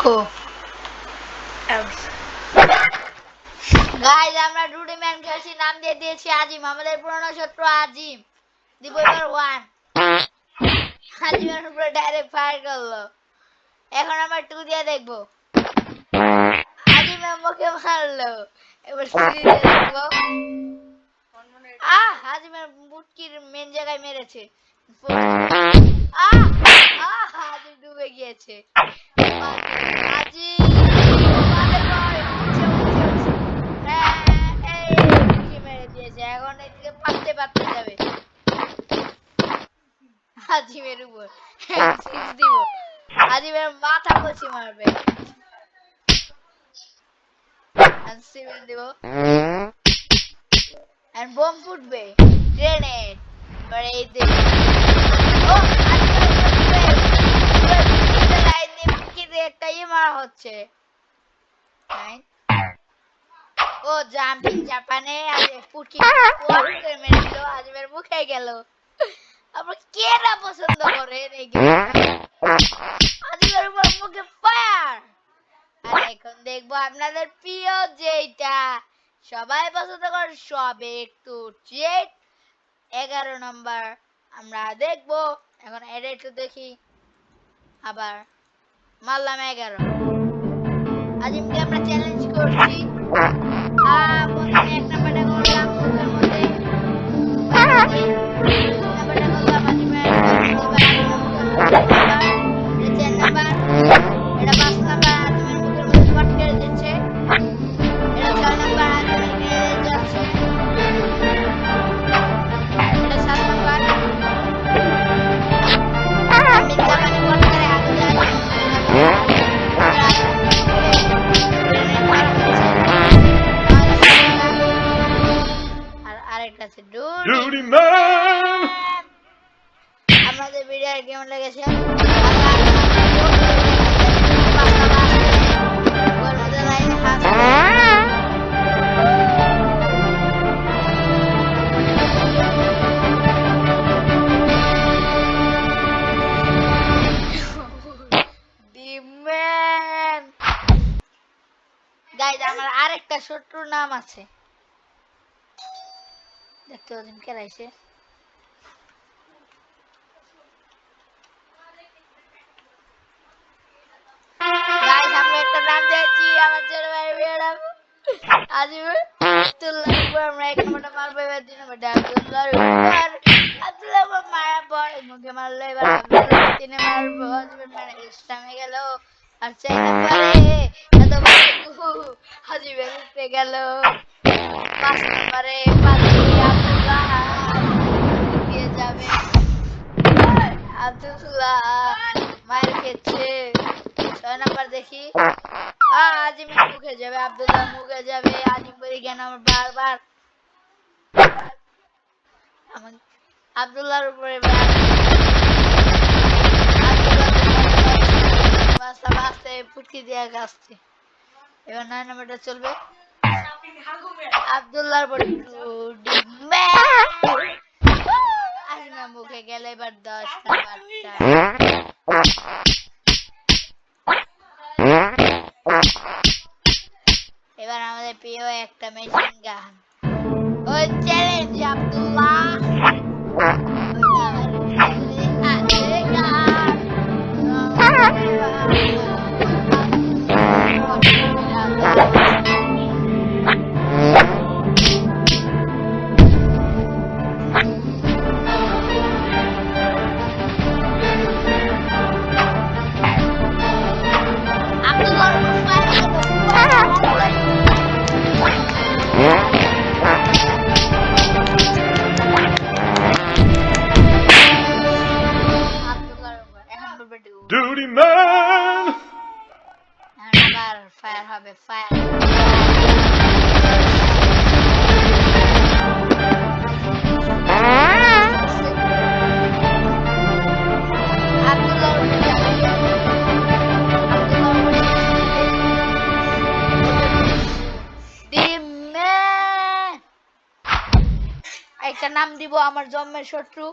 কো guys আমরা ডুডি man খেলছি, নাম দিয়ে দিয়েছি আজিম। আমাদের পুরনো শত্রু আজিম। দিব এবার 1। আজিমের উপরে ডাইরেক্ট ফায়ার করলো। এখন আমরা 2 দিয়ে দেখবো। আজিমের মুখে মারলো। এবার 3 দিয়ে দেখবো। আজিমের মুটকির মেন জায়গায় মেরেছে। আজিম ডুবে গিয়েছে। আজিম মেরে দিয়েছে। এখন এদিকে পাততে পাততে যাবে আজিমের উপর। দিব আজিমের মাথা কচি মারবে। সিভিল দিব and bomb ফুটবে। গ্রেনেড এবার এই দে। ও লাইন দিয়ে কি রে একটা মারা হচ্ছে। ও জাম্পিং জাপানে আজ পুটকি কোয়ার্টার মেরে দিল। আজিমের মুখে গেল। আমরা কে না পছন্দ করে এই গেমটা। আজিমের উপর মুখে ফায়ার। আর এখন দেখবো আপনাদের প্রিয় যেটা সবাই পছন্দ করে সবে একটু জেট 11 নম্বর আমরা দেখবো। এখন এটা একটু দেখি। আবার মারলাম 11। আজিমকে আমরা চ্যালেঞ্জ করছি। প্রথমে 1 নাম্বারটা করলাম মুখের মধ্যে। নাম্বারটা করলাম আজিমের এটা 4 নাম্বার। এটা 5 নাম্বার আজিমের মুখের মধ্যে কট করে দিচ্ছে। এটা 6 নাম্বার আজিমের গ্রেনেড যাচ্ছে। এটা 7 নাম্বার আমি জাপানি কট করে আগে যায়। আর আরেকটা আছে ডুডি ম্যান। আমাদের ভিডিও কেমন লেগেছে গাইজ। আমার আরেকটা শত্রুর নাম আছে, দেখতে পাচ্ছেন কেলাইছে। গাইজ আমরা একটা নাম দিয়েছি আমার ছোট ভাইয়ের বিয়ের নাম আজিম। আব্দুল্লাহর উপর আমরা 1 নম্বরটা মারবো। এবার 2 নম্বরটা আব্দুল্লাহর উপর। আব্দুল্লাহ মারার পর মুখে মারলো। এবার আব্দুল্লাহ 3 মারবো। আজিমের মানে ইসলামে গেল। আর 4 নম্বরে এত আজিমের উঠে গেল। 5 নম্বরে আব্দুল্লাহ দিয়ে যাবে। আব্দুল্লাহ মার খেয়েছে। 6 নাম্বার দেখি। আজিমের মুখে যাবে, আব্দুল্লাহ মুখে যাবে। আজিম বলি কেন আমার বারবার আব্দুল্লাহর উপরে বাঁচতে ফুটকি দিয়ে আসছে। এবার 9 নাম্বারটা চলবে। আব্দুল্লাহর উপর আজিমের মুখে গেলে। এবার 10 নাম্বারটা এবার আমাদের প্রিয় একটা মেশিন গান। ওই চ্যালেঞ্জ আব্দুল্লাহ। Duty man! আবার ফায়ার হবে, ফায়ার। একটা নাম দিব আমার জন্মের শত্রু।